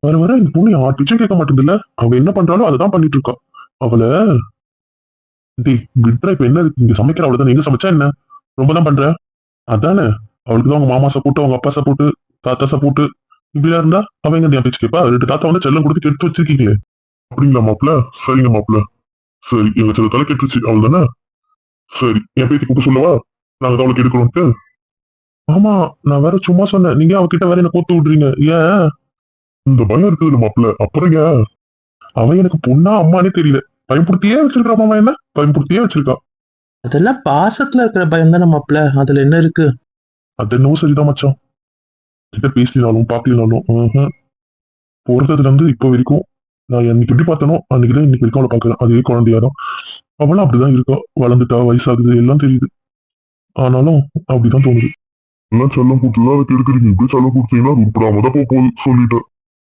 வர வர இந்த பொண்ணு யார்கிட்டயும் கேட்க மாட்டேங்குதுல்ல. அவ என்ன பண்றாலும் அதை தான் பண்ணிட்டு இருக்கா. அவளை டேய் விட்றா. இப்ப என்ன இருக்கு? இங்க சமைக்கிற அவ்வளவுதான். எங்க சமைச்சா என்ன? ரொம்ப தான் பண்ற. அதானே. அவளுக்கு தான் அவங்க மாமா சப்போர்ட், அவங்க அப்பா சப்போர்ட், தாத்தா சப்போர்ட். இப்படியா இருந்தா அவன் எங்க என் பேச்சு கேட்பா? ரெண்டு தாத்தா வந்து செல்லம் கொடுத்து கெடுத்து வச்சிருக்கீங்களே. அப்படிங்களா மாப்பிள்ள? சரிங்க மாப்பிள்ள. சரி, எங்க சில தலை கெட்டுருச்சு அவள் தானே. சரி, என் பேத்தி கூப்பிட்டு சொல்லவா? நாங்க தான் அவளுக்கு எடுக்கிறோம்ட்டு. ஆமா, நான் வேற சும்மா சொன்னேன். நீங்க அவகிட்ட வேற என்ன கோத்து விடுறீங்க ஏன்? இந்த பயம் இருக்குது மாப்பிள்ள. அப்புறம் ஏன்? அவன் எனக்கு பொண்ணா அம்மானே தெரியல. பயன்படுத்தியே வச்சிருக்கா மாமா. என்ன பயன்படுத்தியே வச்சிருக்கா? அதெல்லாம் பாசத்துல இருக்கிற பயம் தானே மாப்பிள்ள, அதுல என்ன இருக்கு? அது என்னவோ சரிதான் மச்சான். கிட்ட பேசினாலும் பாக்கலினாலும் பிறந்ததுல இருந்து இப்ப வரைக்கும் நான் என்னைக்கு எப்படி பார்த்தனோ அன்னைக்குதான் இன்னைக்கு வரைக்கும் அவளை பாக்குறேன். அதே குழந்தையாதான். அவளும் அப்படிதான் இருக்கா. வளர்ந்துட்டா, வயசாகுது, எல்லாம் தெரியுது. ஆனாலும் அப்படிதான் தோணுது. எல்லாம் செல்லம் கொடுத்துதான் அதை கெடுக்கிறீங்க. இப்படி செல்லம் கொடுத்தீங்கன்னா அது உருப்படாம தான் போகுது சொல்லிட்டேன்.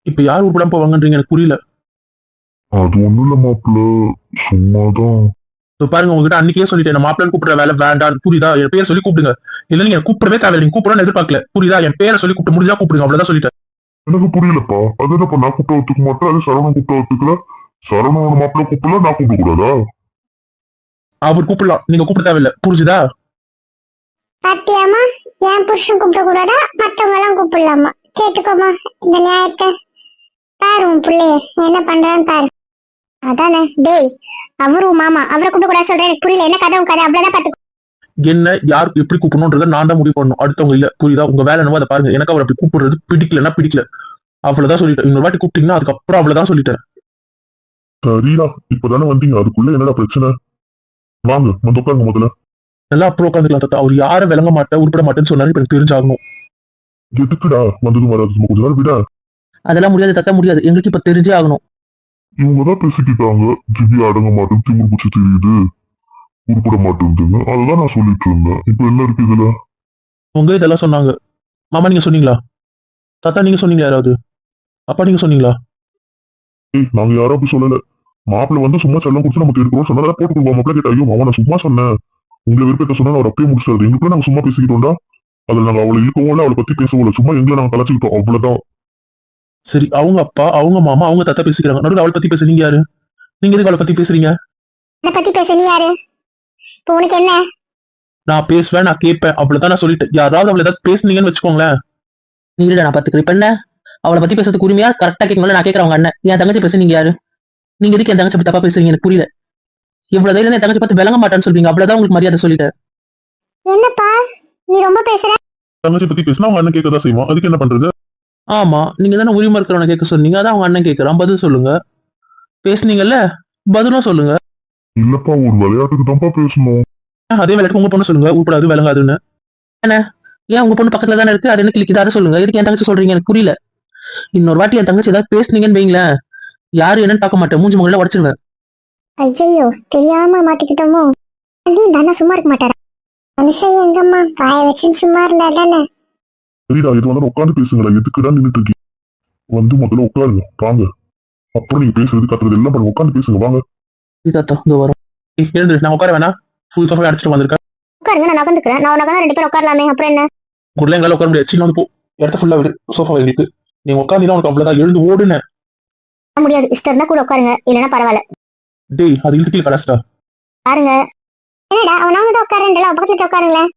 இப்ப யார் உருப்படாம போவாங்கன்றீங்க எனக்கு புரியல. அது ஒண்ணும் இல்ல மாப்பிள்ள, சும்மாதான். இப்ப பாருங்க, உங்ககிட்ட அன்னைக்கே சொல்லிட்டேன், நான் மாப்பிள்ளை கூப்பிடுற வேலை வேண்டாம். புரியுதா? என் பேரை சொல்லி கூப்பிடுங்க. இல்ல நீங்க கூப்பிடவே தேவையில்லை. நீங்க கூப்பிடணும்னு எதிர்பார்க்கல. புரியுதா? என் பேரை சொல்லி கூப்பிட்டு முடிஞ்சா கூப்பிடுங்க. அவ்வளவுதான் சொல்லிட்டேன். எனக்கு புரியலப்பா. அது என்னப்பா நான் கூப்பிட்ட ஒத்துக்க மாட்டேன், அது சரவணன் கூப்பிட்ட ஒத்துக்கல. சரவணோட மாப்பிள்ள கூப்பிடல, நான் கூப்பிட கூடாதா? அவர் கூப்பிடலாம், நீங்க கூப்பிட தேவையில்லை. புரிஞ்சுதா? பாத்தியாமா, என் புருஷன் கூப்பிட கூடாதா, மத்தவங்க எல்லாம் கூப்பிடலாமா? கேட்டுக்கோமா இந்த நியாயத்தை. பாரு உன் பிள்ளைய என்ன பண்றான்னு பாரு. அதானே. டேய், அவரு மாமா அவரை கூப்பிட கூடாது சொல்றேன். எனக்கு புரியல. என்ன கதை உன் கதை? அவ்வளவுதான் பாத்துக்கோ. என்ன யாருக்கு எப்படி கூப்பிடணும்ன்றத நான் தான் முடிவு பண்ணணும், அடுத்தவங்க இல்ல. புரியுதா? உங்க வேலை என்னவோ அதை பாருங்க. எனக்கு அவர் அப்படி கூப்பிடுறது பிடிக்கலன்னா பிடிக்கல. அவ்வளவுதான் சொல்லிட்டேன். இன்னொரு வாட்டி கூப்பிட்டீங்கன்னா அதுக்கப்புறம் அவ்வளவுதான் சொல்லிட்டேன். சரிடா, இப்பதானே வந்தீங்க, அதுக்குள்ள என்னடா பிரச்சனை? வாங்க வந்து உட்காருங்க முதல்ல. நல்லா அப்புறம் உட்காந்துக்கலாம் தாத்தா. அவர் யாரும் விளங்க மாட்டேன், உருப்பட மாட்டேன்னு சொன்னாரு. இப்ப எனக்கு தெரிஞ்சாகணும். எதுக்குடா வந்ததும் வராது? சும்மா கொஞ்ச நேரம் விட. அதெல்லாம் முடியாது தாத்தா, முடியாது. எங்களுக்கு இப்ப தெரிஞ்சே ஆகணும். இவங்கதான் பேசிக்கிட்டாங்க. திவ்யா அடங்க மாட்டேன், திமிர் பூச்சி தெரியுது, உருப்பட மாட்டேங்குதுன்னு. அதுதான் நான் சொல்லிட்டு இருந்தேன். இப்ப என்ன இருக்கு இதுல? உங்க இதெல்லாம் சொன்னாங்க. மாமா நீங்க சொன்னீங்களா? தாத்தா நீங்க சொன்னீங்க? யாராவது அப்பா நீங்க சொன்னீங்களா? ஏய், நாங்க யாரும் அப்படி சொல்லல. மாப்பிள்ள வந்து சும்மா செல்லம் கொடுத்து நமக்கு இருக்கிறோம் சொன்னதை போட்டு கொடுப்போம். மாப்பிள்ள கேட்ட ஐயோ மாமா நான் சும்மா சொன்னேன், உங்களை விருப்பத்தை சொன்னா அவர் அப்படியே முடிச்சாரு. எங்களுக்குள்ள நாங்க சும்மா பேசிக்கிட்டோம்டா. அதுல நாங்க அவளை இழுக்கவும் இல்லை, அவளை பத்தி பேசவும் இல்லை. சும்மா எங்களை நாங்க கலாச்சிக்கிட்டோம், அவ்வளவுதான். சரி, அவங்க அப்பா, அவங்க மாமா, அவங்க தாத்தா பேசிக்கிறாங்க. நடுவில் அவளை பத்தி பேச நீங்க யாரு? நீங்க எதுக்கு அவளை பத்தி பேசுறீங்க? அதை பத்தி பேச நீ யாரு? இப்போ உனக்கு என்ன? நான் பேசுவேன், நான் கேட்பேன், அவ்வளவுதான் நான் சொல்லிட்டேன். யாராவது அவளை ஏதாவது பேசுனீங்கன்னு வச்சுக்கோங்களேன். நீங்க நான் பாத்துக்கிறேன். இப்ப என்ன அவளை பத்தி பேசுறதுக்கு உரிமையா? கரெக்டா கேட்கணும். நான் கேட்கறவங்க அண்ணன் என் தங்கச்சி பேச நீங்க யாரு? நீங்க எதுக்கு என் தங்கச்சி பத்தி தப்பா பேசுறீங்க? எனக்கு புரியல. இவ்வளவு தைரியம் என் தங்கச்சி பார்த்து விளங்க மாட்டான்னு சொல்றீங்க. அவ்வளவுதான் உங்களுக்கு மரியாதை சொல்லிட்டேன். என்னப்பா நீ ரொம்ப பேசுற? தங்கச்சி பத்தி பேசினா அவங்க அண்ணன் கேட்கதான் செய்வான். அதுக்கு என்ன பண்றது? ஆமா, நீங்க தானே உரிமை இருக்கிறவனை கேட்க சொன்னீங்க. அதான் அவங்க அண்ணன் கேட்கறான். பதில் சொல்லுங்க. பேசுனீங்கல்ல, பதிலும் சொல்லுங்க. இல்லப்பா, ஒரு விளையாட்டுக்கு தான்ப்பா பேசணும். அதே விளையாட்டு உங்க பொண்ணு சொல்லுங்க, உட்படாது விளங்காதுன்னு. என்ன? ஏன் உங்க பொண்ணு பக்கத்துல தானே இருக்கு? அது என்ன கிளிக்குது? அதை சொல்லுங்க. எதுக்கு என் தங்கச்சி சொல்றீங்க? எனக்கு புரியல. இன்னொரு வாட்டி என் தங்கச்சி ஏதாவது பேசுனீங்கன்னு வைங்களேன், யாரு என்னன்னு பார்க்க மாட்டேன், மூஞ்சி முகல உடச்சிருவேன். ஐயோ, தெரியாம மாட்டிக்கிட்டோமோ? நீ தானே சும்மா இருக்க மாட்டாரா? மனுஷன் எங்கம்மா வாய வச்சு சும்மா இருந்தா தானே. சரிடா, இது வந்து உட்காந்து பேசுங்களா? எதுக்குடா நின்றுட்டு இருக்கீங்க? வந்து முதல்ல உட்காருங்க, வாங்க. அப்புறம் நீங்க பேசுறது கத்துறது எல்லாம் பண்ணுங்க. உட்காந்து பேசுங்க, வாங்க. தாத்தா இந்த வரும். எழுந்து, நான் உட்கார வேணா? ஃபுல் சோஃபா அடிச்சுட்டு வந்திருக்கேன். உட்காருங்க, நான் உட்காந்துக்கிறேன். நான் உனக்கு ரெண்டு பேரும் உட்காரலாமே. அப்புறம் என்ன? உள்ள எங்களால உட்கார முடியாது. சின்ன வந்து போ, இடத்த ஃபுல்லா விடு. சோஃபா எங்களுக்கு நீங்க உட்காந்தீங்கன்னா உனக்கு அவ்வளவுதான். எழுந்து ஓடுன. முடியாது, இஷ்டம் இருந்தா கூட உட்காருங்க, இல்லைன்னா பரவாயில்ல. டேய், அது இழுத்துக்கல கலாஸ்டா. பாருங்க. என்னடா அவன் அவங்க உட்காருன்றல பக்கத்துல உட்காருங்களேன்.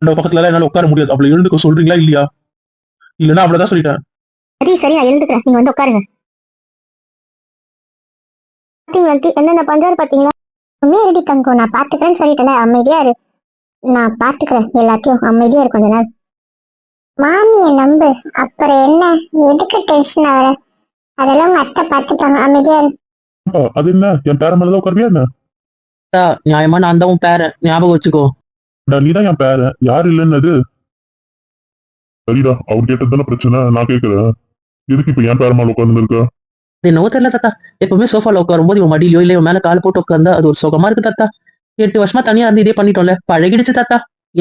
அந்த பக்கத்துல என்னால உட்கார முடியாது. அவளை எழுந்துக்க சொல்றீங்களா இல்லையா? இல்லைன்னா அவ்வளவுதான் சொல்லிட்டேன். சரி சரி, நான் எழுந்துக்கிறேன், நீங்க வந்து உட்காருங்க. பாத்தீங்களா என்னென்ன பண்றாரு பாத்தீங்களா? உண்மையா ரெடி தங்கம், நான் பாத்துக்கிறேன்னு சொல்லிட்டல, அமைதியா இரு. நான் பாத்துக்கிறேன் எல்லாத்தையும், அமைதியா இரு கொஞ்ச நாள். மாமிய நம்பு, அப்புறம் என்ன? எதுக்கு டென்ஷன் ஆகுற? அதெல்லாம் உங்க அத்தை பாத்துப்பாங்க, அமைதியா இரு. அது என்ன, என் பேர மேலதான் உட்காருவியா என்ன? நியாயமா நான் தான் உன் பேரன், ஞாபகம் வச்சுக்கோ. நீதான் என் பேரன், யாரு இல்லைன்னு? சரிடா, அவர் கேட்டது தானே பிரச்சனை, நான் கேட்கிறேன். எதுக்கு இப்ப என் பேர மேல உட்கார்ந்து இருக்க? என்னவோ தெரியல தாத்தா, எப்பவுமே சோஃபால உட்காரும் போது இவன் மடியிலயோ இல்ல இவன் மேல கால் போட்டு உட்கார்ந்தா அது ஒரு சுகமா இருக்கு தாத்தா. 8 வருஷமா தனியா இருந்து இதே பண்ணிட்டோம்ல, பழகிடுச்சு தாத்தா.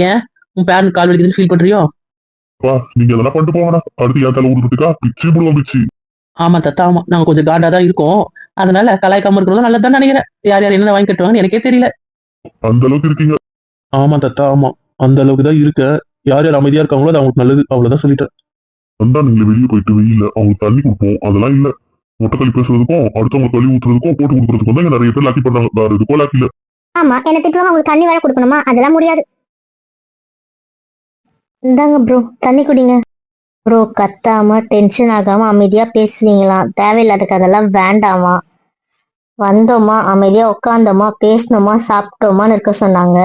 ஏன் உன் பேரன் கால் வலிக்குதுன்னு ஃபீல் பண்றியோ? நீங்க அதெல்லாம் பண்ணிட்டு போங்கடா. அடுத்து என் தலை ஊருக்கா பிச்சு போடுவோம் பிச்சு. ஆமா தாத்தா, ஆமா. நாங்க கொஞ்சம் காண்டா தான் இருக்கோம். அதனால கலாய்க்காம இருக்கிறதும் நல்லதுதான் நினைக்கிறேன். யார் யார் என்ன வாங்கி கட்டுவாங்கன்னு எனக்கே தெரியல. அந்த அளவுக்கு இருக்கீங்க. ஆமா தாத்தா, ஆமா. அந்த அளவுக்கு தான் இருக்க. யார் யார் அமைதியா இருக்காங்களோ அது அவங்களுக்கு நல்லது. அவ்வளவுதான் சொல்லிட்டேன். வந்தா நீங்க வெளியே போயிட்டு வெயில்ல அவங்களுக்கு தண்ணி கொடுப்போம், அதெல்லாம் இல்ல. மொட்டைக்களி பேசுறதுக்கும் அடுத்தவங்க கழி ஊத்துறதுக்கும் போட்டு கொடுக்கறதுக்கும் தான் இங்க நிறைய பேர் லாக்கி பண்றாங்க, வேற எதுக்கோ லாக்கி இல்ல. ஆமா, என்ன திட்டுவாங்க, உங்களுக்கு தண்ணி வேற கொடுக்கணுமா? அதெல்லாம் முடியாது. இந்தாங்க ப்ரோ, தண்ணி குடிங்க. ப்ரோ, கத்தாம டென்ஷன் ஆகாம அமைதியா பேசுவீங்களாம். தேவையில்லாத கதெல்லாம் வேண்டாமா. வந்தோமா, அமைதியா உட்காந்தோமா, பேசணுமா, சாப்பிட்டோமான்னு இருக்க சொன்னாங்க.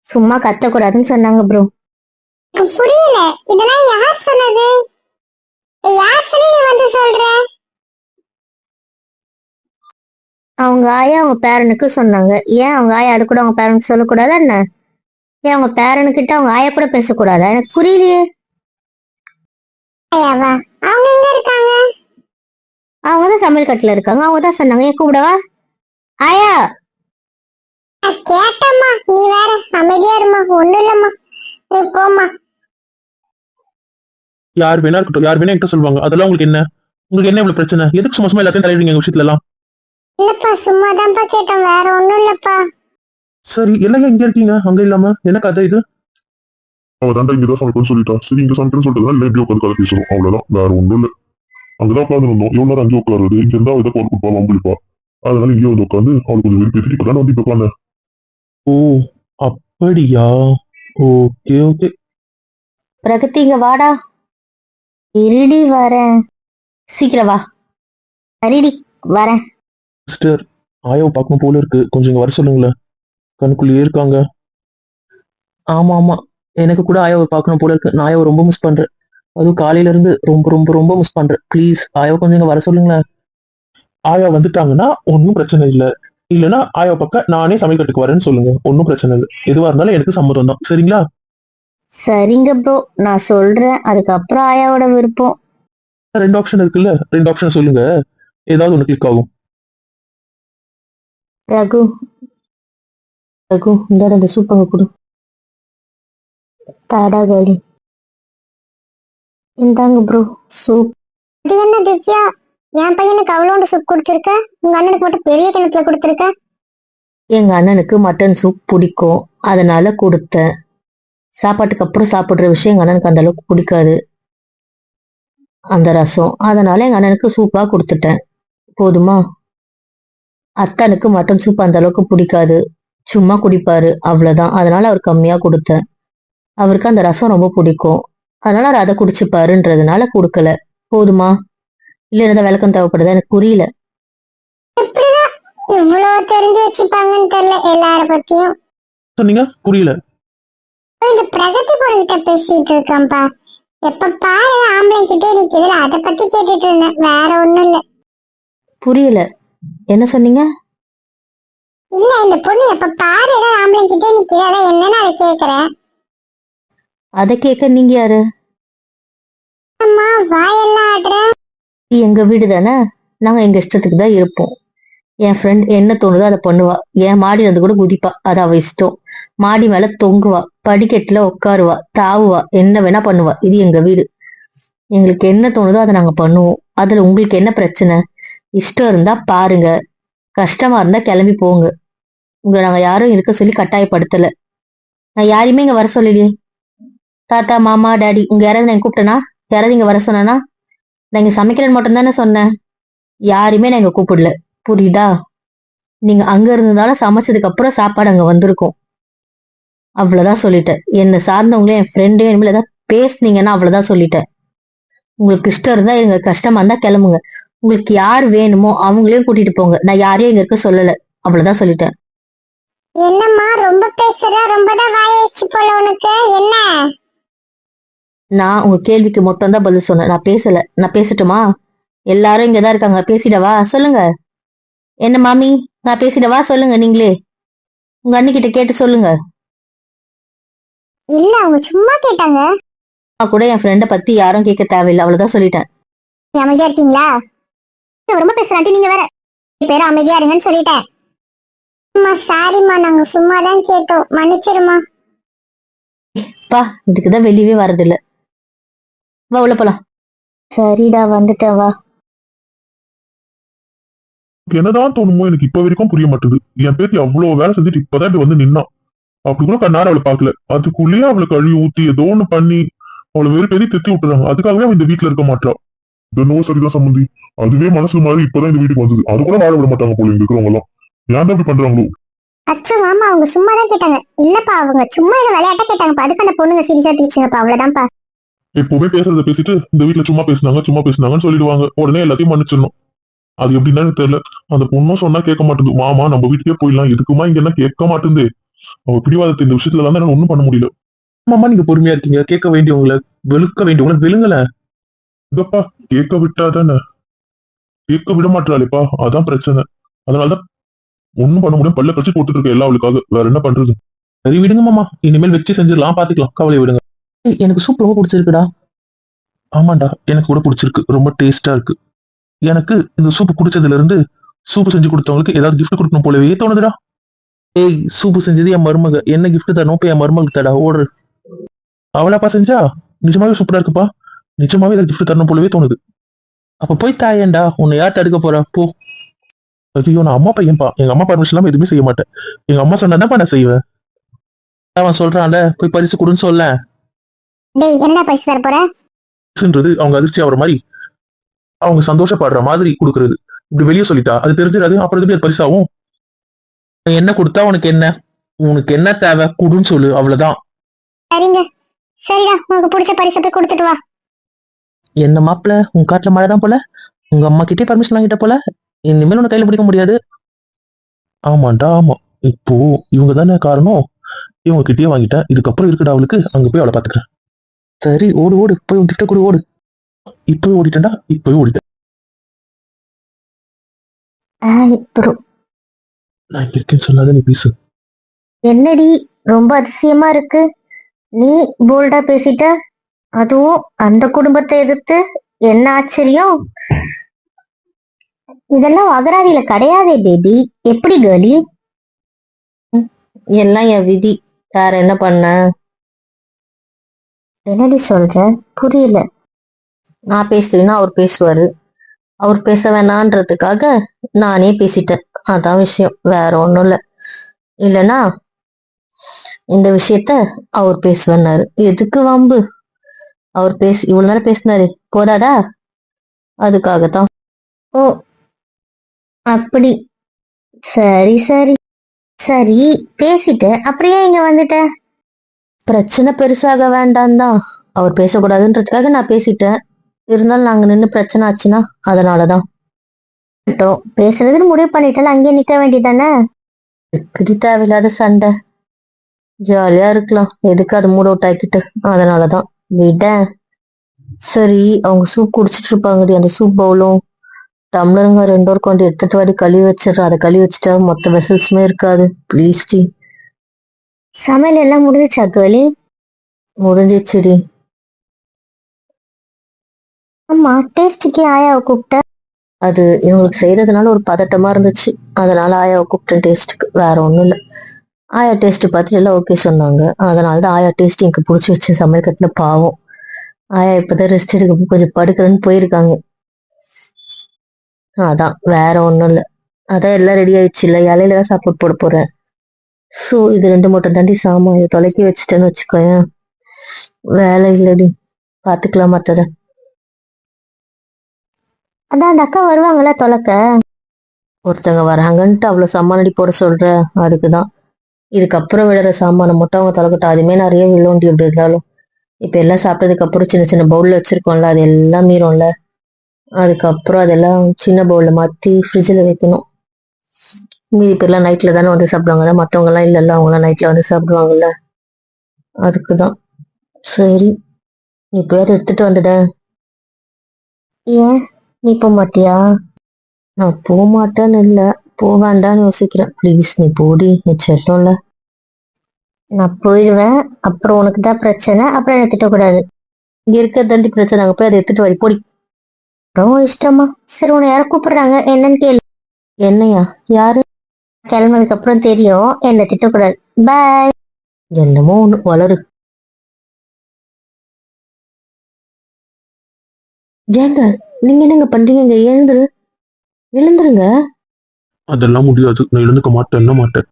சும்மா கத்தக்கூடாதுன்னு சொன்னாங்க ப்ரோ. புரியல, இதெல்லாம் யார் சொன்னது? யார் சொல்லி நீ வந்து சொல்ற? அவங்க ஆயா அவங்க பேரனுக்கு சொன்னாங்க. ஏன் அவங்க ஆயா அது கூட அவங்க பேரனுக்கு சொல்லக்கூடாதா என்ன? ஏன் அவங்க பேரனுக்கிட்ட அவங்க ஆயா கூட பேசக்கூடாதா? எனக்கு புரியலையே. ஆயாவா? அவங்க எங்க இருக்காங்க? அவங்க தான் சமையல் கட்டுல இருக்காங்க. அவங்க தான் சொன்னாங்க. ஏன் கூப்பிடவா? ஆயா கேட்டம்மா, நீ வேற அமைதியா இருமா. ஒண்ணு இல்லம்மா, நீ போம்மா. யார் வேணா இருக்கட்டும், யார் வேணா என்கிட்ட சொல்லுவாங்க. அதெல்லாம் உங்களுக்கு என்ன? உங்களுக்கு என்ன இவ்வளவு பிரச்சனை? எதுக்கு சும்மா சும்மா எல்லாத்தையும் தலையிடுங்க எங்க விஷயத்துல எல்லாம்? இல்லப்பா, சும்மாதான்ப்பா கேட்டேன், வேற ஒண்ணும் இல்லப்பா. சரி, எல்லாம் இங்க இருக்கீங்க, அங்க இல்லாம என்ன கதை இது? அவ தாண்டா இங்கதான் சமைக்கணும்னு சொல்லிட்டா. சரி, இங்க சமைக்கணும்னு சொல்லிட்டு இல்லை எப்படி உட்காந்து கதை பேசுறோம், அவ்வளவுதான், வேற ஒண்ணும் இல்ல. அங்கதான் உட்காந்து இருந்தோம். எவ்வளவு நேரம் அங்கே உட்காருது? இங்க இருந்தா இதை கால் கொடுப்பா, வம்பிப்பா. அதனால இங்கே வந்து உட்காந்து அவளுக்கு கொஞ்சம் பேசிட்டு இப்பதான் வந்து உட்காந்து. ஓ, அப்படியா? Okay okay. பிரகதி, இங்க வாடா. இருடி வரேன். சீக்கிரம் வா. சரிடி, வரேன். சிஸ்டர், ஆயாவை பார்க்கணும் போல இருக்கு, கொஞ்சம் இங்க வர சொல்லுங்களேன். கண்ணுக்குள்ளேயே இருக்காங்க. ஆமா ஆமா, எனக்கு கூட ஆயாவை பார்க்கணும் போல இருக்கு. நான் ஆயாவை ரொம்ப மிஸ் பண்றேன். அதுவும் காலையில இருந்து ரொம்ப ரொம்ப ரொம்ப மிஸ் பண்றேன். ப்ளீஸ் ஆயாவை கொஞ்சம் இங்க வர சொல்லுங்களேன். ஆயா வந்துட்டாங்கன்னா ஒன்றும் பிரச்சனை இல்லை. இல்லைன்னா ஆயாவை பக்கம் நானே சமையல் கட்டுக்கு வரேன்னு சொல்லுங்க, ஒன்றும் பிரச்சனை இல்லை. எதுவா இருந்தாலும் எனக்கு சம்மதம் தான், சரிங்களா? சரிங்க ப்ரோ, நான் சொல்றேன். அதுக்கப்புறம் ஆயாவோட விருப்பம். 2 ஆப்ஷன் இருக்குல்ல, 2 ஆப்ஷன் சொல்லுங்க, ஏதாவது ஒன்று கிளிக் ஆகும். ரகு, ரகு, இந்த சூப் அங்க கொடு. தடகளி. இந்தாங்க ப்ரோ, சூப். இது என்ன திவ்யா, என் பையனுக்கு அவ்வளோண்டு சூப் கொடுத்துருக்க, உங்க அண்ணனுக்கு மட்டும் பெரிய கிணத்துல கொடுத்துருக்க. எங்க அண்ணனுக்கு மட்டன் சூப் பிடிக்கும், அதனால கொடுத்தேன். சாப்பாட்டுக்கு அப்புறம் சாப்பிடுற விஷயம் எங்க அண்ணனுக்கு அந்த அளவுக்கு பிடிக்காது, அந்த ரசம். அதனால எங்க அண்ணனுக்கு சூப்பா கொடுத்துட்டேன். போதுமா? அத்தனுக்கு மட்டன் சூப் அந்த அளவுக்கு பிடிக்காது, சும்மா குடிப்பாரு, அவ்வளவுதான். அதனால அவர் கம்மியா கொடுத்தேன். அவருக்கு அந்த ரசம் ரொம்ப பிடிக்கும், அதனால அவர் அதை குடிச்சுப்பாருன்றதுனால கொடுக்கல. போதுமா? இல்ல இருந்தா விளக்கம் தேவைப்படுதா? எனக்கு புரியல. இவ்வளவு தெரிஞ்சு வச்சுப்பாங்கன்னு தெரியல எல்லார பத்தியும். சொன்னீங்க புரியல. இந்த பிரகதி பொருள்கிட்ட பேசிட்டு இருக்கான்பா. எப்ப பாரு ஆம்பளை கிட்டே நிக்குதுல, அதை பத்தி கேட்டுட்டு இருந்தேன், வேற ஒண்ணும் இல்ல. புரியல, என்ன சொன்னீங்க? இல்ல, இந்த பொண்ணு எப்ப பாரு ஏதாவது ஆம்பளை கிட்டே நிக்குது, அதான் என்னன்னு அதை கேக்குறேன். அதை கேட்க நீங்க யாரு? அம்மா, வாயெல்லாம் ஆடுற. எங்க வீடு தானே, நாங்க எங்க இஷ்டத்துக்கு தான் இருப்போம். என் ஃப்ரெண்ட் என்ன தோணுதோ அதை பண்ணுவா. என் மாடி வந்து கூட குதிப்பா, அது அவ இஷ்டம். மாடி மேல தொங்குவா, படிக்கட்டுல உட்காருவா, தாவுவா, என்ன வேணா பண்ணுவா. இது எங்க வீடு, எங்களுக்கு என்ன தோணுதோ அதை நாங்க பண்ணுவோம். அதுல உங்களுக்கு என்ன பிரச்சனை? இஷ்டம் இருந்தா பாருங்க, கஷ்டமா இருந்தா கிளம்பி போங்க. உங்களை நாங்க யாரும் இருக்க சொல்லி கட்டாயப்படுத்தல. நான் யாரையுமே இங்க வர சொல்லலையே. தாத்தா, மாமா, டாடி, உங்க யாராவது நான் கூப்பிட்டேனா? யாராவது இங்க வர சொன்னா? நான் இங்க சமைக்கிறேன்னு மட்டும் தானே சொன்னேன், யாரையுமே நான் இங்க கூப்பிடல. புரியுதா? நீங்க அங்க இருந்ததாலும் சமைச்சதுக்கு அப்புறம் சாப்பாடு அங்க வந்திருக்கும், அவ்வளவுதான் சொல்லிட்டேன். என்ன சார்ந்தவங்களே என் ஃப்ரெண்டே இனிமேல் ஏதாவது பேசுனீங்கன்னா அவ்வளவுதான் சொல்லிட்டேன். உங்களுக்கு இஷ்டம் இருந்தா இருங்க, கஷ்டமா இருந்தா கிளம்புங்க. உங்களுக்கு யார் வேணுமோ அவங்களையும் கூட்டிட்டு போங்க, நான் யாரையும் இங்க இருக்க சொல்லல, அவ்வளவுதான் சொல்லிட்டேன். என்னம்மா ரொம்ப பேசுற, ரொம்பதான் வாயாச்சு போல உனக்கு. என்ன? நான் உங்க கேள்விக்கு மட்டும் தான் பதில் சொன்னேன், நான் பேசல. நான் பேசட்டுமா? எல்லாரும் இங்கதான் இருக்காங்க, பேசிடவா? சொல்லுங்க. என்ன மாமி, நான் பேசிடவா? சொல்லுங்க, நீங்களே உங்க அண்ணிக்கிட்ட கேட்டு சொல்லுங்க. இல்ல, அவங்க சும்மா கேட்டாங்க. நான் கூட என் ஃப்ரெண்ட பத்தி யாரும் கேட்க தேவையில்லை, அவ்வளவுதான் சொல்லிட்டேன். அமைதியா இருக்கீங்களா? ரொம்ப பேசுறாண்டி, நீங்க வேற. பேரும் அமைதியா இருங்கன்னு சொல்லிட்டேன். அம்மா சாரிம்மா, நாங்க சும்மா தான் கேட்டோம், மன்னிச்சிருமா. பா, இதுக்குதான் வெளியவே வரதில்ல. வா, உள்ள போலாம். சரிடா, வந்துட்டேன், வா. என்னதான் தோணுமோ எனக்கு இப்ப வரைக்கும் புரிய மாட்டேது. என் பேத்தி அவ்வளவு வேலை செஞ்சுட்டு இப்பதான் இப்படி வந்து நின்னான். அப்படி கூட கண்ணார அவளை பாக்கல, அதுக்குள்ளேயே அவளை கழுவி ஊத்தி ஏதோ ஒண்ணு பண்ணி அவளை வெறும் பெரிய திட்டி விட்டுறாங்க. அதுக்காகவே அவன் இந்த வீட்டுல இருக்க மாட்டா. என்னவோ சரிதான் சம்பந்தி. அதுவே மனசு மாதிரி இப்பதான் இந்த வீட்டுக்கு வந்தது. அது கூட வாழ விட மாட்டாங்க போல இங்க இருக்கிறவங்க எல்லாம். ஏன் தான் இப்படி பண்றாங்களோ? அச்சோ மாமா, அவங்க சும்மா தான் கேட்டாங்க. இல்லப்பா, அவங்க சும்மா ஏதோ விளையாட்டா கேட்டாங்கப்பா. அதுக்கு அந்த பொண்ணுங்க சீரியஸா தீச்சுங்கப்பா, அவ்வளவுதான்ப்பா. எப்பவுமே பேசுறத பேசிட்டு இந்த வீட்டுல சும்மா பேசுனாங்கன்னு சொல்லிடுவாங்க. உடனே எல்லாத்தையும் மன்னிச்சிடணும். அது எப்படின்னா எனக்கு தெரியல. அந்த பொண்ணும் சொன்னா கேட்க மாட்டேங்குது. மாமா நம்ம வீட்டுக்கே போயிடலாம், எதுக்குமா இங்க என்ன கேட்க மாட்டேங்குது. அவ பிடிவாதத்தை இந்த விஷயத்துல எல்லாம் என்னால ஒண்ணும் பண்ண முடியல. மாமா நீங்க பொறுமையா இருக்கீங்க, கேட்க வேண்டியவங்களை வெளுக்க வேண்டியவங்களை வெளுங்கல. இதப்பா கேட்க விட்டாதானே, கேட்க விட மாட்டாளேப்பா, அதான் பிரச்சனை. அதனாலதான் ஒண்ணும் பண்ண முடியும், பல்ல கட்சி போட்டுட்டு இருக்க எல்லா அவளுக்காக. வேற என்ன பண்றது? சரி விடுங்க மாமா, இனிமேல் வச்சு செஞ்சிடலாம், பாத்துக்கலாம், கவலை விடுங்க. எனக்கு சூப் ரொம்ப பிடிச்சிருக்குடா. ஆமாண்டா, எனக்கு கூட பிடிச்சிருக்கு, ரொம்ப டேஸ்டா இருக்கு. எனக்கு இந்த சூப்பு குடிச்சதுல இருந்து சூப்பு செஞ்சு கொடுத்தவங்களுக்கு ஏதாவது gift கொடுக்கணும் போலவே தோணுதுடா. ஏய், சூப்பு செஞ்சது என் மருமக, என்ன gift தரணும் போய் என் மருமகளுக்கு தடா, ஓடு. அவளாப்பா செஞ்சா? நிஜமாவே சூப்பரா இருக்குப்பா. நிஜமாவே ஏதாவது gift தரணும் போலவே தோணுது. அப்ப போய் தாயேண்டா, உன்னை யார் தடுக்க போறா, போ. ஐயோ, நான் அம்மா பையன்பா, எங்க அம்மா பர்மிஷன் இல்லாம எதுவுமே செய்ய மாட்டேன். எங்க அம்மா சொன்னாப்பா நான் செய்வேன். அவன் சொல்றான்ல, போய் பரிசு கொடுன்னு சொல்ல. டேய், என்னடா பரிசு தர போற? பரிசுன்றது அவங்க அதிர்ச்சி ஆகுற மாதிரி, அவங்க சந்தோஷப்படுற மாதிரி கொடுக்கறது. இப்படி வெளியே சொல்லிட்டா அது தெரிஞ்சிடாது, அப்புறம் எப்படி அது பரிசாகும்? என்ன கொடுத்தா உனக்கு என்ன? உனக்கு என்ன தேவை குடுன்னு சொல்லு, அவ்வளவுதான். சரிங்க, சரிடா, உனக்கு பிடிச்ச பரிசை போய் கொடுத்துட்டு வா. என்ன மாப்பிள, உன் காட்டுல மழைதான் போல, உங்க அம்மா கிட்டே பர்மிஷன் வாங்கிட்ட போல, இனிமேல் உன்னை கையில பிடிக்க முடியாது. ஆமாண்டா, ஆமா. இப்போ இவங்க தானே காரணம். இவங்க கிட்டே வாங்கிட்டேன், இதுக்கப்புறம் இருக்குடா அவளுக்கு, அங்க போய் அவளை பாத்துக்கிறேன். சரி, ஓடு ஓடு, போய் உன் கிட்ட கூட ஓடு. இப்பவே ஓடிட்டேன்டா, இப்பவே ஓடிட்டேன். நான் இங்க இருக்கேன்னு சொல்லாத, நீ பேசு. என்னடி ரொம்ப அதிசயமா இருக்கு. நீ போல்டா பேசிட்ட, அதுவும் அந்த குடும்பத்தை எதிர்த்து. என்ன ஆச்சரியம். இதெல்லாம் அகராதியில கிடையாதே பேபி. எப்படி கேர்ளி? எல்லாம் என் விதி. வேற என்ன பண்ண? என்னடி சொல்ற? புரியல. நான் பேசலைன்னா அவர் பேசுவாரு. அவர் பேச வேணான்றதுக்காக நானே பேசிட்டேன். அதான் விஷயம், வேற ஒண்ணும் இல்ல. இல்லைன்னா இந்த விஷயத்த அவர் பேசுவேன்னாரு. எதுக்கு வம்பு? அவர் இவ்வளவு நேரம் பேசினாரு, போதாதா? அதுக்காகத்தான். ஓ, அப்படி. சரி சரி சரி, பேசிட்டு அப்படியே இங்க வந்துட்ட? பிரச்சனை பெருசாக வேண்டாம் தான் அவர் பேசக்கூடாதுன்றதுக்காக நான் பேசிட்டேன். இருந்தாலும் நாங்க நின்று பிரச்சனை ஆச்சுன்னா அதனாலதான். பேசுறதுன்னு முடிவு பண்ணிட்டாலும் அங்கேயே நிக்க வேண்டியதானே? இப்படி தேவையில்லாத சண்டை. ஜாலியா இருக்கலாம், எதுக்கு அது மூட் அவுட் ஆக்கிட்டு? அதனாலதான் விட. சரி, அவங்க சூப் குடிச்சிட்டு இருப்பாங்கடி. அந்த சூப் பவுலும் டம்ளருங்க 2 கொண்டு எடுத்துட்டு வாடி, கழுவி வச்சிடுறேன். அதை கழுவி வச்சுட்டா மொத்த வெசல்ஸுமே இருக்காது. ப்ளீஸ் டி. சமையல் எல்லாம் முடிஞ்சிச்சா கேர்ளி? முடிஞ்சிச்சுடி. ஆமா, டேஸ்டுக்கே ஆயாவை கூப்பிட்ட? அது இவங்களுக்கு செய்யறதுனால ஒரு பதட்டமா இருந்துச்சு, அதனால ஆயாவை கூப்பிட்டேன் டேஸ்ட்டுக்கு. வேற ஒண்ணும் இல்லை. ஆயா டேஸ்ட் பார்த்துட்டு எல்லாம் ஓகே சொன்னாங்க. அதனாலதான் ஆயா டேஸ்ட் எனக்கு பிடிச்சி வச்சு சமையல் கட்டுல. பாவம், ஆயா இப்பதான் ரெஸ்ட் எடுக்க கொஞ்சம் படுக்கிறேன்னு போயிருக்காங்க. அதான், வேற ஒண்ணும் இல்லை. அதான் எல்லாம் ரெடி ஆயிடுச்சு. இல்லை, இலையில தான் சாப்பாடு போட போறேன். ஸோ இது 2 மட்டும் தாண்டி சாமான். இதை தொலைக்கி வச்சுட்டேன்னு வச்சுக்கோயேன், வேலை இல்லடி. பாத்துக்கலாம் மத்தத. அதான் அந்த அக்கா வருவாங்கல்ல தொலைக்க. ஒருத்தங்க வராங்கன்ட்டு அவ்வளவு சாமானடி போட சொல்ற? அதுக்குதான். இதுக்கப்புறம் விழுற சாமானை மட்டும் அவங்க தொலைக்கட்டும். அதுமே நிறைய விழுண்டி எப்படி இருந்தாலும். இப்ப எல்லாம் சாப்பிட்டதுக்கு அப்புறம் சின்ன சின்ன பவுல்ல வச்சிருக்கோம்ல, அது எல்லாம் மீறும்ல. அதுக்கப்புறம் அதெல்லாம் சின்ன பவுல்ல மாத்தி ஃப்ரிட்ஜில் வைக்கணும். மீதி பேர்லாம் நைட்ல தானே வந்து சாப்பிடுவாங்க. தான் மற்றவங்க எல்லாம் இல்லைல்ல, அவங்க எல்லாம் நைட்ல வந்து சாப்பிடுவாங்கல்ல. அதுக்குதான். சரி, நீ பேர் எடுத்துட்டு வந்துட. ஏன் நீ போக மாட்டியா? நான் போக மாட்டேன்னு இல்லை, போவேண்டான்னு யோசிக்கிறேன். ப்ளீஸ் நீ போடி, நீ செல்லோம்ல. நான் போயிடுவேன், அப்புறம் உனக்கு தான் பிரச்சனை. அப்புறம் என்ன திட்டக்கூடாது. இங்க இருக்க தாண்டி பிரச்சனை, அங்க போய் அதை எடுத்துட்டு வாடி, போடி. ரொம்ப இஷ்டமா? சரி, உன்னை யாரும் கூப்பிடுறாங்க, என்னன்னு கேளு. என்னையா? யாரு? கிளம்புனதுக்கு அப்புறம் தெரியும், என்ன திட்டக்கூடாது. பாய். என்னமோ ஒண்ணு வளரு. ஏங்க, நீங்க என்னங்க பண்றீங்க? எழுந்துரு, எழுந்துருங்க. அதெல்லாம் முடியாது, நான் எழுந்துக்க மாட்டேன்.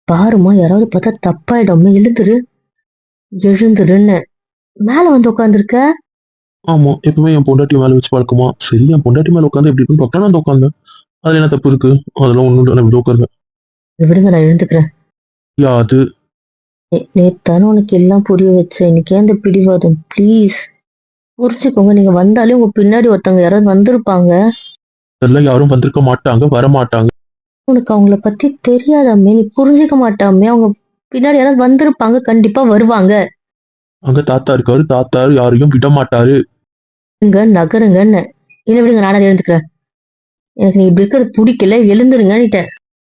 பாருமா, யாராவது பார்த்தா தப்பாயிடும். எழுந்துரு, எழுந்துருன்னு. மேல வந்து உட்காந்துருக்க. ஆமா, எப்பவுமே என் பொண்டாட்டி மேல வச்சு பழக்கமா, சரி என் பொண்டாட்டி மேல உட்காந்து எப்படி இருக்குன்னு பார்க்கலாம் வந்து உட்காந்தேன். அதுல என்ன தப்பு இருக்கு? அதெல்லாம் ஒண்ணும் இல்லை, இப்படி உட்காருங்க. விடுங்க, நான் எழுந்துக்கிறேன். யா அது நேத்தானே உனக்கு எல்லாம் புரிய வச்சேன், இன்னைக்கு ஏன் இந்த பிடிவாதம்? ப்ளீஸ் புரிஞ்சுக்கோங்க. நீங்க வந்தாலே உங்க பின்னாடி ஒருத்தவங்க யாராவது வந்திருப்பாங்க. இதெல்லாம் யாரும் வந்திருக்க மாட்டாங்க, வர மாட்டாங்க. உனக்கு அவங்கள பத்தி தெரியாதாமே, நீ புரிஞ்சுக்க மாட்டாமே. அவங்க பின்னாடி யாராவது வந்திருப்பாங்க, கண்டிப்பா வருவாங்க. அங்க தாத்தா இருக்காரு, தாத்தா யாரையும் விட மாட்டாரு. இங்க நகருங்கன்னு. இல்லை விடுங்க, நானே எழுந்துக்கிறேன். எனக்கு நீ இப்படி இருக்கிறது பிடிக்கல, எழுந்துருங்கன்னுட்டேன்.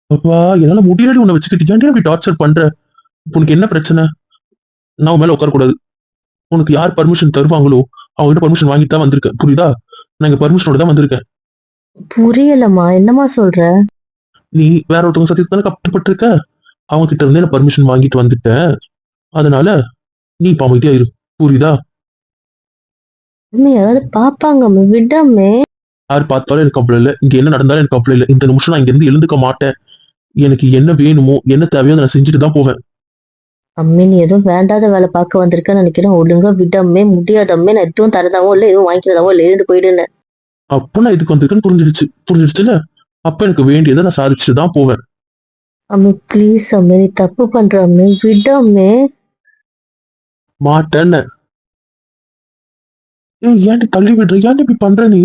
அப்பா என்னால முடியலடி உன்னை வச்சுக்கிட்டு ஏன்டி அப்படி டார்ச்சர் பண்ற? இப்ப உனக்கு என்ன பிரச்சனை? நான் உன் மேல உட்காரக்கூடாது. உனக்கு யார் பர்மிஷன் தருவாங்களோ அவங்ககிட்ட பர்மிஷன் வாங்கிட்டு தான் வந்திருக்கேன், புரியுதா? நான் இங்க பர்மிஷனோட தான் வந்திருக்கேன். புரியலம்மா, என்னம்மா சொல்ற? நீ வேற ஒருத்தவங்க சத்தியத்தானே கஷ்டப்பட்டிருக்க, அவங்க கிட்ட இருந்தே நான் பர்மிஷன் வாங்கிட்டு வந்துட்டேன். அதனால நீ இப்ப அமைதியா இரு, புரியுதா? அம்மே, யாராவது பாப்பாங்கம்மே, விடாமே. யார் பார்த்தாலும் எனக்கு கவலை இல்லை, இங்க என்ன நடந்தாலும் எனக்கு கவலை இல்லை. இந்த நிமிஷம் நான் இங்க இருந்து எழுந்துக்க மாட்டேன். எனக்கு என்ன வேணுமோ என்ன தேவையோ அதை நான் செஞ்சுட்டு தான் போவேன். அம்மே, நீ எதுவும் வேண்டாத வேலை பார்க்க வந்திருக்கேன்னு நினைக்கிறேன். ஒழுங்கா விடாமே, முடியாதம்மே. நான் எதுவும் தரதாவோ இல்லை, எதுவும் வாங்கிக்கிறதாவோ இல்லை, எழுந்து போயிடுன்னு. அப்ப நான் இதுக்கு வந்திருக்கேன்னு புரிஞ்சிடுச்சுல. அப்ப எனக்கு வேண்டியதை நான் சாதிச்சுட்டு தான் போவேன். அம்மே ப்ளீஸ் அம்மே, நீ தப்பு பண்ற அம்மே, விடாமே. மாட்டேன்னு ஏன்டி தள்ளி விடுற? ஏன்டி இப்படி பண்ற நீ?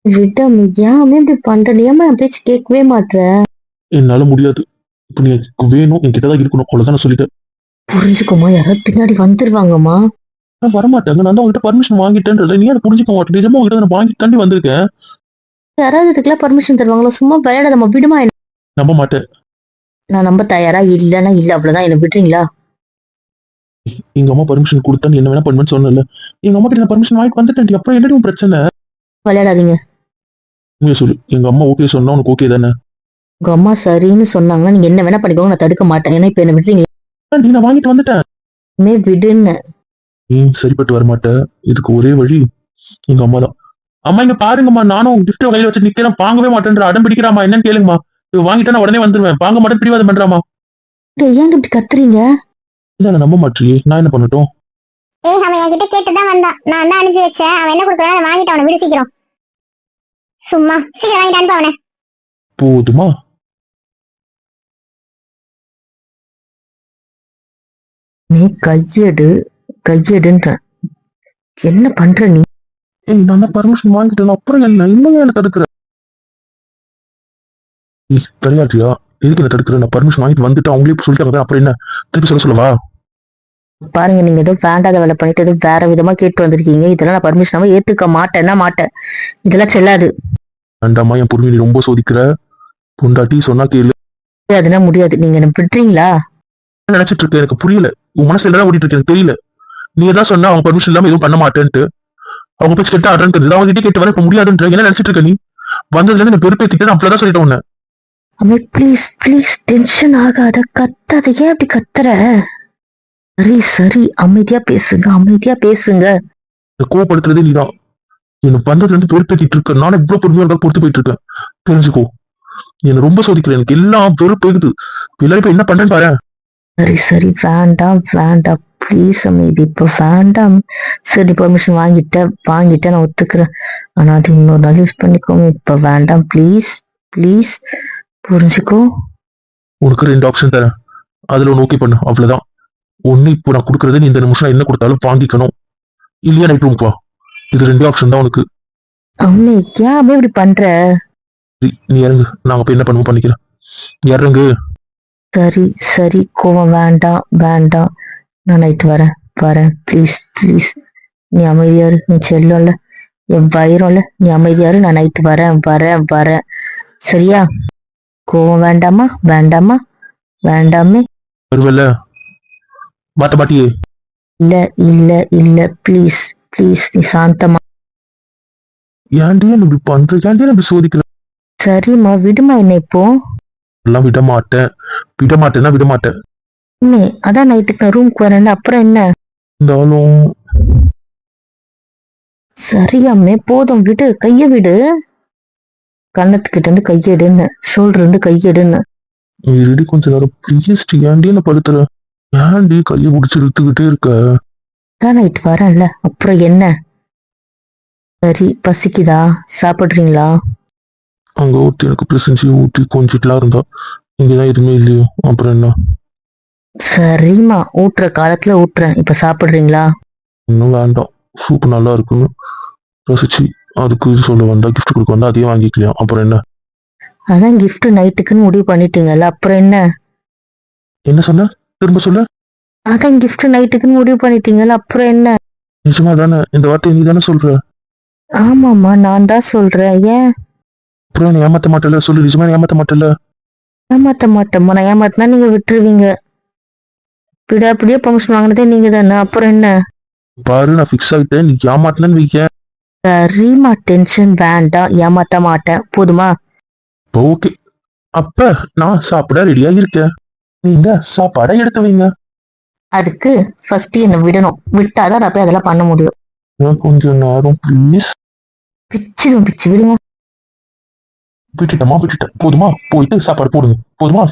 விடாமே, ஏன் இப்படி பண்ற? நீ ஏம்மா என் பேச்சு கேட்கவே மாட்ற? என்னால முடியாது. இப்ப நீ எனக்கு வேணும், என்கிட்டதான் இருக்கணும், அவ்வளவுதான் நான் சொல்லிட்டேன். புரிஞ்சுக்கோமா, யாராவது பின்னாடி வந்துருவாங்கம்மா. நான் வரமாட்டாங்க, நான் தான் உங்ககிட்ட பர்மிஷன் வாங்கிட்டேன்றத நீ அதை புரிஞ்சுக்க மாட்டேன். நிஜமா உங்ககிட்ட நான் வாங்கிட்டு தாண்டி வந்திருக்கேன். யாராவது இதுக்கெல்லாம் பர்மிஷன் தருவாங்களோ? சும்மா விளையாடாதம்மா, விடுமா. நம்ப மாட்டேன். நான் நம்ப தயாரா இல்லைன்னா இல்ல, அவ்வளவுதான். என்ன விடுறீங்களா? எங்க அம்மா பர்மிஷன் கொடுத்தா நீ என்ன வேணா பண்ணுவேன்னு சொன்னல. எங்க அம்மா கிட்ட நான் பர்மிஷன் வாங்கிட்டு வந்துட்டேன். அப்புறம் என்னடி உன் பிரச்சனை? விளையாடாதீங்க. உண்மையை சொல்லு, எங்க அம்மா ஓகே சொன்னா உனக்கு ஓகே தானே? உங்க அம்மா சரின்னு சொன்னாங்கன்னா நீங்க என்ன வேணா பண்ணிக்கோங்க, நான் தடுக்க மாட்டேன். ஏன்னா இப்ப என்ன விடுறீங்களா? நீ நான் வாங்கிட்டு வந்துட்டேன். விடுன்னு. நீ சரிப்பட்டு வரமாட்ட. இதுக்கு ஒரே வழி எங்க அம்மா தான். அம்மா இங்க பாருங்கம்மா, நானும் கிஃப்ட் கையில வச்சு நிக்கிறேன், வாங்கவே மாட்டேன்ற அடம் பிடிக்கிறாமா. என்னன்னு கேளுங்கம்மா. இது வாங்கிட்டா நான் உடனே வந்துருவேன், வாங்க மாட்டேன் பிடிவாதம் பண்றாமா. ஏங்க இப்படி கத்துறீங்க? இல்ல நான் நம்ப மாட்டியே, நான் என்ன பண்ணட்டும்? அவன் என்கிட்ட கேட்டுதான் வந்தான், நான் தான் அனுப்பி வச்சேன். அவன் என்ன கொடுக்குறான் வாங்கிட்டு அவனை விடு சீக்கிரம். சும்மா சீக்கிரம் வாங்கிட்டு அனுப்ப அவனை. போதுமா? நீ கையெடுன்ற. என்ன பண்ற நீ? நான் தான் பர்மிஷன் வாங்கிட்டேன், அப்புறம் என்ன இன்னும் என்ன தடுக்கிற? தெரியாட்டியா எதுக்கு என்ன தடுக்கிற? நான் பர்மிஷன் வாங்கிட்டு வந்துட்டு அவங்களே இப்ப சொல்லிட்டாங்க, அப்புறம் என்ன திருப்பி சொல்லவா? பாருங்க, நீங்க ஏதோ வேண்டாத வேலை பண்ணிட்டு ஏதோ வேற விதமா கேட்டு வந்திருக்கீங்க. இதெல்லாம் நான் பர்மிஷனாவே ஏத்துக்க மாட்டேன். இதெல்லாம் செல்லாது. வேண்டாமா, என் பொறுமையை நீ ரொம்ப சோதிக்கிற. பொண்டாட்டி சொன்னா கேளு. அதெல்லாம் முடியாது. நீங்க என்ன விடுறீங்களா? நினைச்சிட்டு இருக்க எனக்கு புரியல. உன் மனசுல என்ன ஓடிட்டு இருக்கு எனக்கு தெரியல. நீ ஏதாவது சொன்னா அவங்க பர்மிஷன் இல்லாம எதுவும் பண்ண மாட்டேன்ட்டு அவங்க பேச்சு கேட்டு ஆடுறது அவங்க கிட்ட கேட்டு வர இப்ப முடியாதுன்ற என்ன நினைச்சிட்டு இருக்க நீ? வந்ததுல இருந்து பெருப்பேத்திட்டு நான் அப்படிதான் சொல்லிட்டேன் உன்னை. அம்மா ப்ளீஸ் டென்ஷன் ஆகாத, கத்தாத. ஏன் அப்படி கத்துற? சரி அமைதியா பேசுங்க. கோவப்படுத்துறதே நீதான். எனக்கு வந்ததுல இருந்து பெருப்பேத்திட்டு இருக்க. நானும் இவ்வளவு பொறுமையா இருந்தாலும் பொறுத்து போயிட்டு இருக்கேன், தெரிஞ்சுக்கோ. என்ன ரொம்ப சோதிக்கிறேன், எனக்கு எல்லாம் பெருப்பேகுது. எல்லாரும் இப்ப என்ன பண்றேன்னு பாரு. சரி வேண்டாம் ப்ளீஸ் அமைதி, இப்ப வேண்டாம். சரி பர்மிஷன் வாங்கிட்டேன், நான் ஒத்துக்கிறேன். ஆனா அது இன்னொரு நாள் யூஸ் பண்ணிக்கோங்க. இப்ப வேண்டாம், ப்ளீஸ் புரிஞ்சுக்கோ. உனக்கு 2 ஆப்ஷன் தரேன், அதுல ஒண்ணு ஓகே பண்ணு, அவ்வளவுதான். ஒண்ணு இப்போ நான் கொடுக்கறது நீ இந்த நிமிஷம் என்ன கொடுத்தாலும் வாங்கிக்கணும், இல்லையா நைட் ரூமுக்கு வா. இது 2 ஆப்ஷன் தான் உனக்கு. அம்மே ஏன் அம்மே இப்படி பண்ற? நீ இறங்கு, நாங்க போய் என்ன பண்ணுவோம் பண்ணிக்கிறேன். இறங்கு. சரி கோவம் வேண்டாம். நான் நைட்டு வரேன். ப்ளீஸ் நீ அமைதியா இரு. நீ செல்லல, என் வயிறும்ல. நீ அமைதியா இரு, நான் நைட்டு வரேன். சரியா? கோவம் வேண்டாமே. வருவல்ல மாட்ட மாட்டியே? இல்ல ப்ளீஸ் நீ சாந்தமா. ஏன்டி என்ன இப்படி பண்ற? ஏன்டி என்ன இப்படி சோதிக்கிற? சரிம்மா, விடுமா என்ன இப்போ. எல்லாம் விட மாட்டேன். அதான் நைட்டுக்கு நான் ரூமுக்கு வரேன், அப்புறம் என்ன? இருந்தாலும் சரியாமே, போதும் விடு. கைய விடு. கண்ணத்துக்கிட்ட இருந்து கையெடுன்னு, ஷோல்டர் இருந்து கையெடுன்னு. இருடி கொஞ்ச நேரம் ப்ளீஸ். ஏன்டி என்ன படுத்துற? ஏன்டி கையை பிடிச்சி இழுத்துக்கிட்டே இருக்க? நைட் வரேன்ல, அப்புறம் என்ன? சரி, பசிக்குதா? சாப்பிடுறீங்களா? அங்க ஊட்டி எனக்கு பிரசன்சி ஊட்டி கொஞ்சிட்டுலாம் இருந்தா இங்கதான் எதுவுமே இல்லையோ, அப்புறம் என்ன? சரிம்மா, ஊட்டுற காலத்துல ஊட்டுறேன். இப்ப சாப்பிடுறீங்களா? இன்னும் வேண்டாம். சூப் நல்லா இருக்குன்னு ரசிச்சு அதுக்கு இது சொல்ல வந்தா, கிஃப்ட் கொடுக்க வந்தா அதையும் வாங்கிக்கலாம், அப்புறம் என்ன? அதான் gift நைட்டுக்குன்னு முடிவு பண்ணிட்டீங்கல்ல, அப்புறம் என்ன? என்ன சொன்ன? திரும்ப சொல்ல. அதான் gift நைட்டுக்குன்னு முடிவு பண்ணிட்டீங்கல்ல, அப்புறம் என்ன? நிஜமா தானே? இந்த வார்த்தையை நீ தானே சொல்ற? ஆமாம்மா, நான் தான் சொல்றேன். ஏன் அப்புறம் நீ ஏமாத்த மாட்டல? சொல்லு, நிஜமா நீ ஏமாத்த மாட்டல? ஏமாத்த மாட்டேம்மா. நான் ஏமாத்தினா நீங்க விட்டுருவீங்க. விடாப்பிடியே பெர்மிஷன் வாங்கினதே நீங்க தானே, அப்புறம் என்ன? பாரு, நான் ஃபிக்ஸ் ஆகிட்டேன். நீ ஏமாத்தினு வைக்க. சரிம்மா, டென்ஷன் வேண்டாம். ஏமாத்த மாட்டேன், போதுமா? ஓகே. அப்ப நான் சாப்பிட ரெடியா இருக்கேன். நீங்க சாப்பாடை எடுத்து வைங்க. அதுக்கு ஃபர்ஸ்ட் என்ன விடணும். விட்டாதான் நான் போய் அதெல்லாம் பண்ண முடியும். நான் கொஞ்சம் நேரம் ப்ளீஸ். பிச்சு விடுங்க. விட்டுட்டேன். போதுமா? போயிட்டு சாப்பாடு போடுங்க. போதுமா?